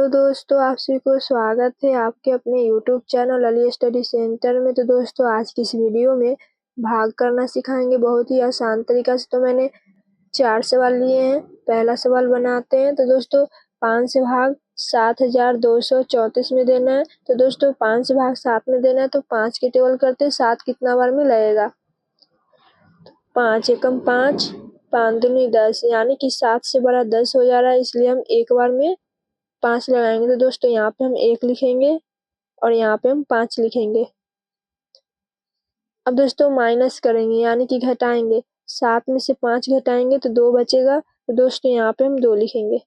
तो दोस्तों आप सभी को स्वागत है आपके अपने YouTube channel Ali study centre में। तो दोस्तों आज की इस वीडियो में भाग करना सिखाएंगे बहुत ही आसान तरीका से। तो मैंने 4 सवाल लिए हैं। पहला सवाल बनाते हैं। तो दोस्तों 5 से भाग 7234 में देना है। तो दोस्तों 5 से भाग 7 में देना है तो 5 की टेबल करते 7 कितना बार में लगेगा। 5 एकम 5, 5 दूनी 10, यानी कि 7 से बड़ा 10 हो जा रहा है, इसलिए हम एक बार में 5 लगाएंगे। तो दोस्तों यहाँ पे हम 1 लिखेंगे और यहाँ पे हम 5 लिखेंगे। अब दोस्तों माइनस करेंगे यानी कि घटाएंगे। 7 में से 5 घटाएंगे तो 2 बचेगा। तो दोस्तों यहाँ पे हम 2 लिखेंगे।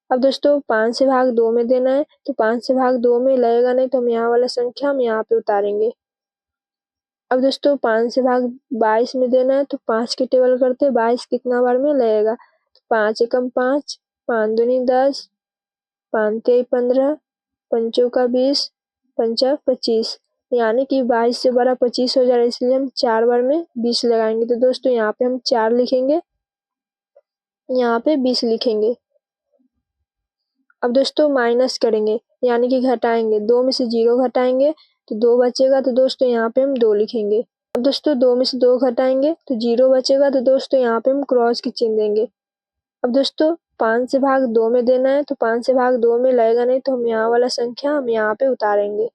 अब दोस्तों 5 से भाग 2 में देना है तो 5 से भाग 2 में लगेगा नहीं, तो हम यहाँ वाला संख्या हम यहाँ पे उतारेंगे। अब दोस्तों 5 से भाग 22 में देना है तो 5 की टेबल करते 22 कितना बार में लगेगा। तो 5 एकम 5, 5 दूनी 10, 5 तेई 15, 5 चौका 20, 5 25, यानी कि 22 से बड़ा 25 हो जा रहा है, इसलिए हम 4 बार में 20 लगाएंगे। तो दोस्तों यहाँ पे हम 4 लिखेंगे, यहाँ पे 20 लिखेंगे। अब दोस्तों माइनस करेंगे यानी कि घटाएंगे। 2 में से 0 घटाएंगे तो 2 बचेगा। तो दोस्तों यहाँ पे हम 2 लिखेंगे। अब दोस्तों 2 में से 2 घटाएंगे तो 0 बचेगा। तो दोस्तों यहाँ पे हम क्रॉस की चिन्ह देंगे। अब दोस्तों 5 से भाग 2 में देना है तो 5 से भाग 2 में लगेगा नहीं, तो हम यहाँ वाला संख्या हम यहाँ पे उतारेंगे।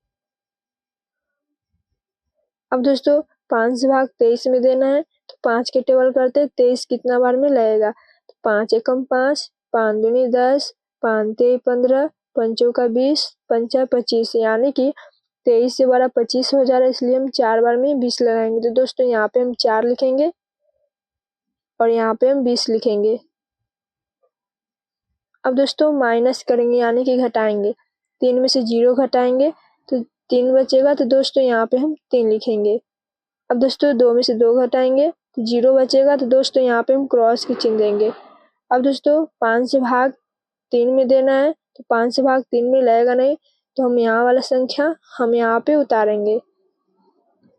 अब दोस्तों 5 से भाग 23 में देना है तो 5 के टेबल करते 23 कितना बार में लगेगा। तो 5 एकम 5, 5 दूनी 10, 5 तेई 15, 5 चौका 20, 5 25, यानी कि 23 से बड़ा 25 हो जा रहा है, इसलिए हम 4 बार में 20 लगाएंगे। तो दोस्तों यहाँ पे हम 4 लिखेंगे और यहाँ पे हम 20 लिखेंगे। अब दोस्तों माइनस करेंगे यानी कि घटाएंगे। 3 में से 0 घटाएंगे तो 3 बचेगा। तो दोस्तों यहाँ पे हम 3 लिखेंगे। अब दोस्तों 2 में से 2 घटाएंगे तो 0 बचेगा। तो दोस्तों यहाँ पे हम क्रॉस की चिन्ह देंगे। अब दोस्तों 5 से भाग 3 में देना है तो 5 से भाग 3 में लगेगा नहीं, तो हम यहाँ वाला संख्या हम यहाँ पे उतारेंगे।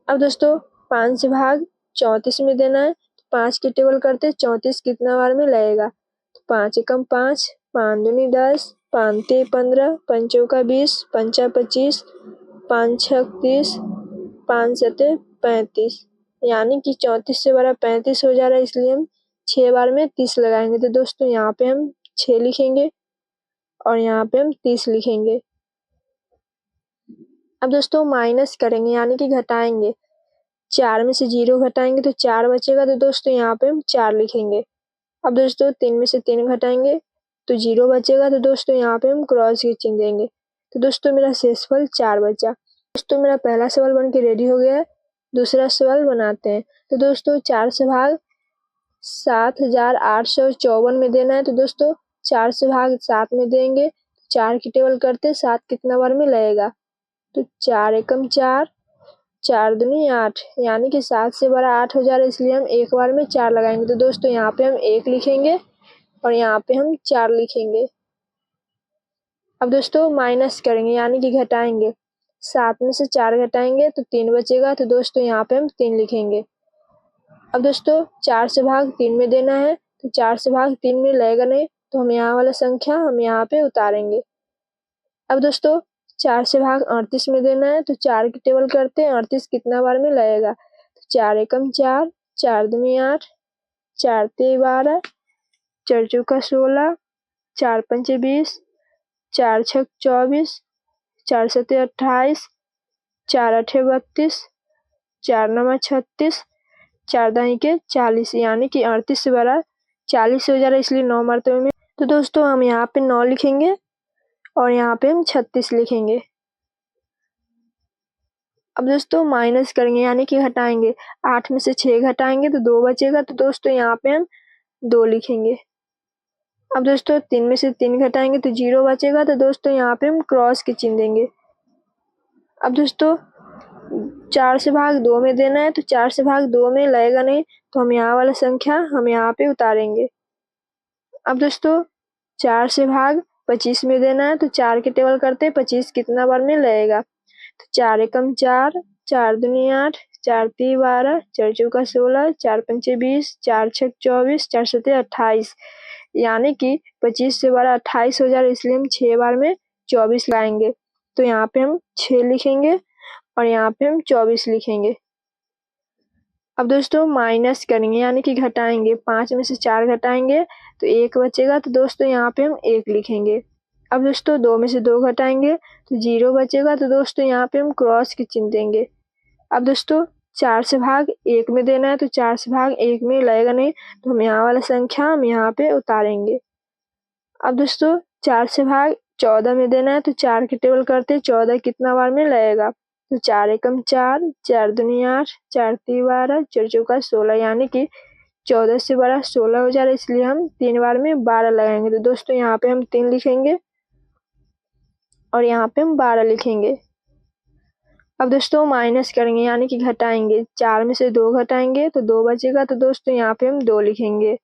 अब दोस्तों 5 से भाग 34 में देना है तो 5 की टेबल करते 34 कितना बार में लगेगा। तो 5 एकम 5, 5 दूनी 10, 5 तेई 15, 5 चौका 20, 5 25, 5 छक 30, 5 सते 35, यानी कि 34 से बड़ा 35 हो जा रहा है, इसलिए हम 6 बार में 30 लगाएंगे। तो दोस्तों यहाँ पे हम 6 लिखेंगे और यहाँ पे हम 30 लिखेंगे। अब दोस्तों माइनस करेंगे यानी कि घटाएंगे। 4 में से 0 घटाएंगे तो 4 बचेगा। तो दोस्तों यहाँ पे हम 4 लिखेंगे। अब दोस्तों 3 में से 3 घटाएंगे तो 0 बचेगा। तो दोस्तों यहाँ पे हम क्रॉस की चिन्ह देंगे। तो दोस्तों मेरा शेषफल 4 बचा। दोस्तों मेरा पहला सवाल बन के रेडी हो गया है। दूसरा सवाल बनाते हैं। तो दोस्तों 4 से भाग 7854 में देना है। तो दोस्तों 4 से भाग 7 में देंगे, 4 की टेबल करते 7 कितना बार में लगेगा। तो 4 एकम 4, 4 दूनी 8, यानी कि 7 से बड़ा 8 हो जा रहा है, इसलिए हम एक बार में 4 लगाएंगे। तो दोस्तों यहाँ पे हम 1 लिखेंगे और यहाँ पे हम 4 लिखेंगे। अब दोस्तों माइनस करेंगे यानी कि घटाएंगे। 7 में से 4 घटाएंगे तो 3 बचेगा। तो दोस्तों यहाँ पे हम 3 लिखेंगे। अब दोस्तों 4 से भाग 3 में देना है तो 4 से भाग 3 में लगेगा नहीं, तो हम यहाँ वाला संख्या हम यहाँ पे उतारेंगे। अब दोस्तों 4 से भाग 38 में देना है तो 4 की टेबल करते 38 कितना बार में लगेगा। तो 4 एकम 4, 4 दूनी 8, 4 तेई 12, 4 चौका 16, 4 पंचे 20, 4 छक 24, 4 सते 28, 4 अठे 32, 4 नमा 36, 4 दाई के 40, यानी कि 38 से बड़ा 40 हो जा रहा है, इसलिए 9 मरतबे में। तो दोस्तों हम यहाँ पे 9 लिखेंगे और यहाँ पे हम 36 लिखेंगे। अब दोस्तों माइनस करेंगे यानी कि घटाएंगे। 8 में से 6 घटाएंगे तो 2 बचेगा। तो दोस्तों यहाँ पे हम 2 लिखेंगे। अब दोस्तों 3 में से 3 घटाएंगे तो 0 बचेगा। तो दोस्तों यहाँ पे हम क्रॉस की चिन्ह देंगे। अब दोस्तों 4 से भाग 2 में देना है तो 4 से भाग 2 में लगेगा नहीं, तो हम यहाँ वाला संख्या हम यहाँ पे उतारेंगे। अब दोस्तों 4 से भाग 25 में देना है तो 4 के टेबल करते 25 कितना बार में लगेगा। तो 4 एकम 4, 4 दूनी 8, 4 तेई 12, 4 चौका 16, 4 पंचे 20, 4 छक 24, 4 सते 28, यानी कि 25 से बड़ा 28 हो जा रहा है, इसलिए हम 6 बार में 24 लाएंगे, तो यहाँ पे हम 6 लिखेंगे और यहाँ पे हम 24 लिखेंगे। अब दोस्तों माइनस करेंगे यानी कि घटाएंगे, 5 में से 4 घटाएंगे तो 1 बचेगा, तो दोस्तों यहाँ पे हम 1 लिखेंगे। अब दोस्तों 2 में से 2 घटाएंगे तो 0 बचेगा, तो दोस्तों यहाँ पे हम क्रॉस के चिन्ह देंगे। अब दोस्तों 4 से भाग 1 में देना है, तो 4 से भाग 1 में लगेगा नहीं, तो हम यहाँ वाला संख्या हम यहाँ पे उतारेंगे। अब दोस्तों 4 से भाग 14 में देना है, तो 4 के टेबल करते 14 कितना बार में लगेगा, तो 4 एकम 4, 4 दूनी 8, 4 तीन 12, 4 चौका 16, यानी कि 14 से बड़ा 16 हो जा रहा है, इसलिए हम 3 बार में 12 लगाएंगे। तो दोस्तों यहाँ पे हम 3 लिखेंगे और यहाँ पे हम 12 लिखेंगे। अब दोस्तों माइनस करेंगे यानी कि घटाएंगे, 4 में से 2 घटाएंगे तो 2 बचेगा, तो दोस्तों यहाँ पे हम 2 लिखेंगे।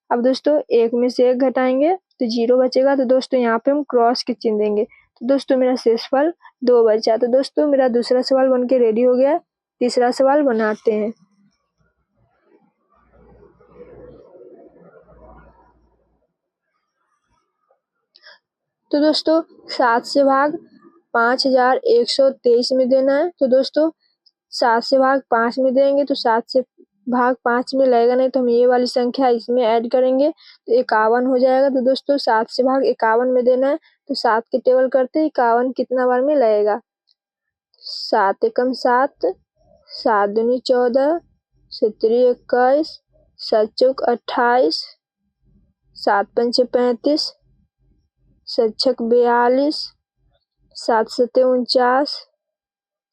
अब दोस्तों 1 में से 1 घटाएंगे तो 0 बचेगा, तो दोस्तों यहाँ पे हम क्रॉस के चिन्ह देंगे। तो दोस्तों मेरा शेषफल 2 बचा। तो दोस्तों मेरा दूसरा सवाल बनके रेडी हो गया। तीसरा सवाल बनाते हैं। तो दोस्तों 7 से भाग 5123 में देना है, तो दोस्तों 7 से भाग 5 में देंगे तो 7 से भाग 5 में लगेगा नहीं, तो हम ये वाली संख्या इसमें ऐड करेंगे तो 51 हो जाएगा। तो दोस्तों 7 से भाग 51 में देना है, तो 7 के टेबल करते 51 कितना बार में लगेगा, 7 एकम 7, 7 दूनी 14, 7 त्रिक 21, 7 चौक 28, 7 पंचे 35, 7 छक 42, 7 सत्ते 49,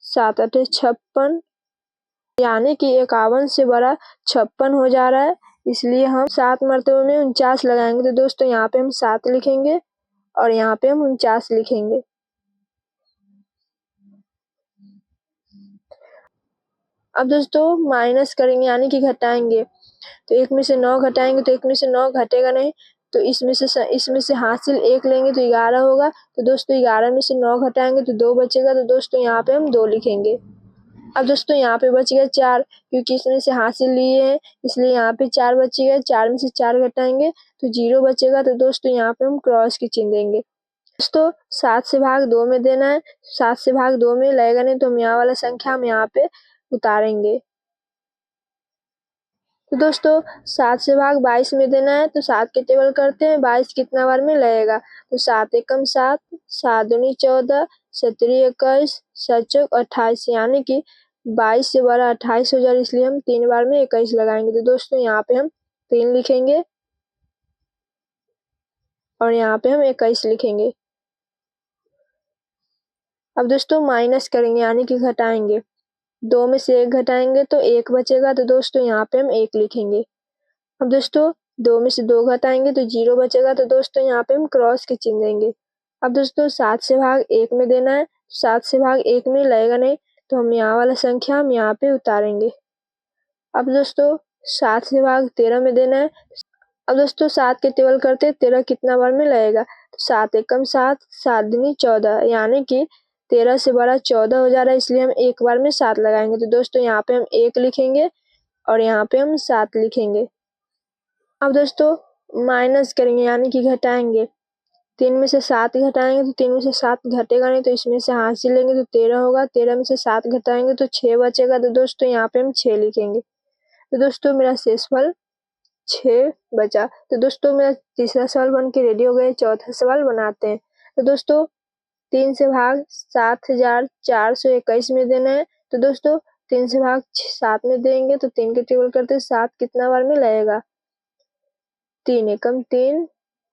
7 अठे 56, यानी कि 51 से बड़ा 56 हो जा रहा है, इसलिए हम 7 मरतबे में 49 लगाएंगे। तो दोस्तों यहाँ पे हम 7 लिखेंगे और यहाँ पे हम 49 लिखेंगे। अब दोस्तों माइनस करेंगे यानी कि घटाएंगे, तो 1 में से 9 घटाएंगे तो 1 में से 9 घटेगा नहीं, तो इसमें से हासिल 1 लेंगे तो 11 होगा। तो दोस्तों 11 में से 9 घटाएंगे तो 2 बचेगा, तो दोस्तों यहाँ पे हम 2 लिखेंगे। अब दोस्तों यहाँ पे बच गया 4, क्योंकि इसमें से हासिल लिए हैं इसलिए यहाँ पे 4 बचेगा। 4 में से 4 घटाएंगे तो 0 बचेगा, तो दोस्तों यहाँ पे हम क्रॉस के चिन्ह देंगे। दोस्तों 7 से भाग 2 में देना है, 7 से भाग 2 में लगेगा नहीं, तो हम यहाँ वाला संख्या हम यहाँ पे उतारेंगे। तो दोस्तों 7 से भाग 22 में देना है, तो 7 के टेबल करते हैं 22 कितना बार में लगेगा, तो 7 एकम 7, 7 दूनी 14, 7 त्रिक 21, 7 चौक 28, यानी कि 22 से बड़ा 28 हो जा रहा है, इसलिए हम 3 बार में 21 लगाएंगे। तो दोस्तों यहाँ पे हम 3 लिखेंगे और यहाँ पे हम 21 लिखेंगे। अब दोस्तों माइनस करेंगे यानी कि घटाएंगे, 2 में से 1 घटाएंगे तो 1 बचेगा, तो दोस्तों यहाँ पे हम 1 लिखेंगे। अब दोस्तों 2 में से 2 घटाएंगे तो 0 बचेगा, तो दोस्तों यहाँ पे हम क्रॉस के चिन्ह देंगे। अब दोस्तों 7 से भाग 1 में देना है, 7 से भाग 1 में लगेगा नहीं, तो हम यहाँ वाला संख्या हम यहाँ पे उतारेंगे। अब दोस्तों 7 से भाग 13 में देना है, अब दोस्तों 7 के टेबल करते 13 कितना बार में लगेगा, तो 7 एकम 7, 7 दूनी 14, यानी कि 13 से बड़ा 14 हो जा रहा है, इसलिए हम 1 बार में 7 लगाएंगे। तो दोस्तों यहाँ पे हम 1 लिखेंगे और यहाँ पे हम 7 लिखेंगे। अब दोस्तों माइनस करेंगे यानी कि घटाएंगे, 3 में से 7 घटाएंगे तो 3 में से 7 घटेगा नहीं, तो इसमें से हासिल लेंगे तो 13 होगा। 13 में से 7 घटाएंगे तो 6 बचेगा, तो दोस्तों यहाँ पे हम 6 लिखेंगे। तो दोस्तों मेरा शेषफल 6 बचा। तो दोस्तों मेरा तीसरा सवाल बन के रेडी हो गया। चौथा सवाल बनाते हैं। तो दोस्तों 3 से भाग 7421 में देना है, तो दोस्तों 3 से भाग 7 में देंगे तो 3 के टेबल करते 7 कितना बार में लगेगा, 3 एकम 3,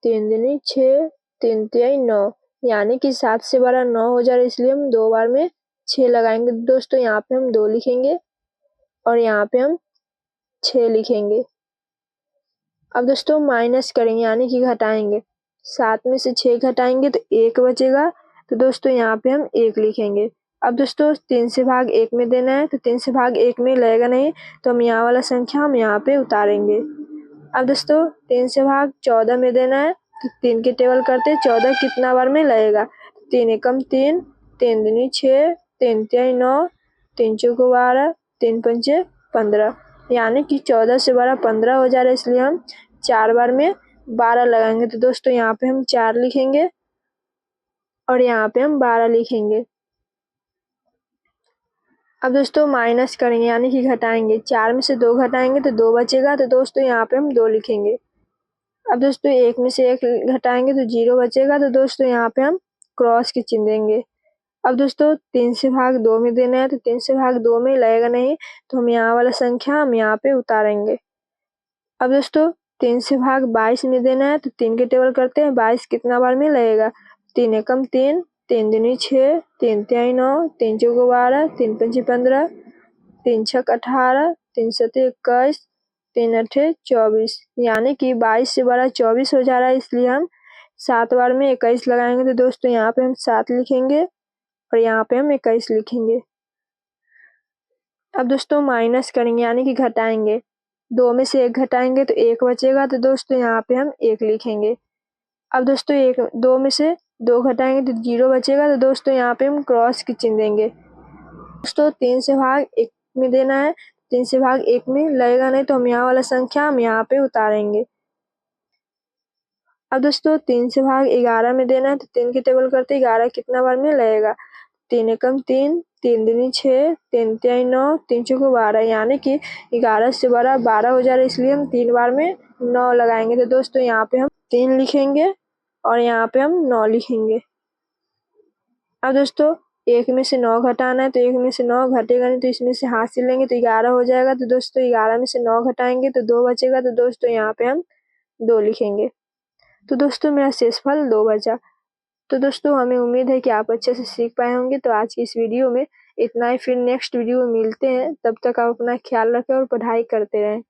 3 दूनी 6, 3 तिहाई 9, यानी कि 7 से बड़ा 9 हो जा रहा है, इसलिए हम 2 बार में 6 लगाएंगे। दोस्तों यहाँ पे हम 2 लिखेंगे और यहाँ पे हम 6 लिखेंगे। अब दोस्तों माइनस करेंगे यानी कि घटाएंगे, 7 में से 6 घटाएंगे तो 1 बचेगा, तो दोस्तों यहाँ पे हम 1 लिखेंगे। अब दोस्तों 3 से भाग 1 में देना है, तो 3 से भाग 1 में लगेगा नहीं, तो हम यहाँ वाला संख्या हम यहाँ पे उतारेंगे। अब दोस्तों 3 से भाग 14 में देना है, तो 3 के टेबल करते 14 कितना बार में लगेगा, 3 एकम 3, 3 दूनी 6, 3 तिहाई 9, 3 चौक 12, 3 पंचे 15, यानी कि 14 से बड़ा 15 हो जा रहा है, इसलिए हम 4 बार में 12 लगाएंगे। तो दोस्तों यहाँ पे हम 4 लिखेंगे और यहाँ पे हम 12 लिखेंगे। अब दोस्तों माइनस करेंगे यानी कि घटाएंगे। 4 में से 2 घटाएंगे तो 2 बचेगा, तो दोस्तों यहाँ पे हम 2 लिखेंगे। अब दोस्तों 1 में से 1 घटाएंगे तो 0 बचेगा, तो दोस्तों यहाँ पे हम क्रॉस के चिन्ह देंगे। अब दोस्तों 3 से भाग 2 में देना है, तो 3 से भाग 2 में लगेगा नहीं, तो हम यहाँ वाला संख्या हम यहाँ पे उतारेंगे। अब दोस्तों 3 से भाग 22 में देना है, तो 3 के टेबल करते हैं। 22 कितना बार में लगेगा? 3 एकम 3, 3 दूनी 6, 3 तिहाई 9, 3 चौको 12, 3 पंचे 15, 3 छक 18, 3 सते 21, 3 अठे 24, यानी कि 22 से बड़ा 24 हो जा रहा है, इसलिए हम 7 बार में 21 लगाएंगे। तो दोस्तों यहाँ पे हम 7 लिखेंगे और यहाँ पे हम 21 लिखेंगे। अब दोस्तों माइनस करेंगे यानी कि घटाएंगे। 2 में से 1 घटाएंगे तो 1 बचेगा, तो दोस्तों यहाँ पे हम 1 लिखेंगे। अब दोस्तों 2 में से 2 घटाएंगे तो 0 बचेगा, तो दोस्तों यहाँ पे हम क्रॉस के चिन्ह देंगे। दोस्तों 3 से भाग 1 में देना है, 3 से भाग 1 में लगेगा नहीं, तो हम यहाँ वाला संख्या हम यहाँ पे उतारेंगे। अब दोस्तों 3 से भाग 11 में देना है, तो 3 की टेबल करते 11 कितना बार में लगेगा? 3 एकम 3, 3 दूनी 6, 3 तिहाई 9, 3 चौको 12, यानी कि 11 से बड़ा 12 हो जा रहा है, इसलिए हम 3 बार में 9 लगाएंगे। तो दोस्तों यहाँ पे हम 3 लिखेंगे और यहाँ पे हम 9 लिखेंगे। अब दोस्तों 1 में से 9 घटाना है, तो 1 में से 9 घटेगा नहीं, तो इसमें से हाथ से लेंगे तो 11 हो जाएगा। तो दोस्तों 11 में से 9 घटाएंगे तो 2 बचेगा, तो दोस्तों यहाँ पे हम 2 लिखेंगे। तो दोस्तों मेरा शेषफल 2 बचा। तो दोस्तों हमें उम्मीद है कि आप अच्छे से सीख पाए होंगे। तो आज की इस वीडियो में इतना ही, फिर नेक्स्ट वीडियो में मिलते हैं। तब तक आप अपना ख्याल रखें और पढ़ाई करते रहें।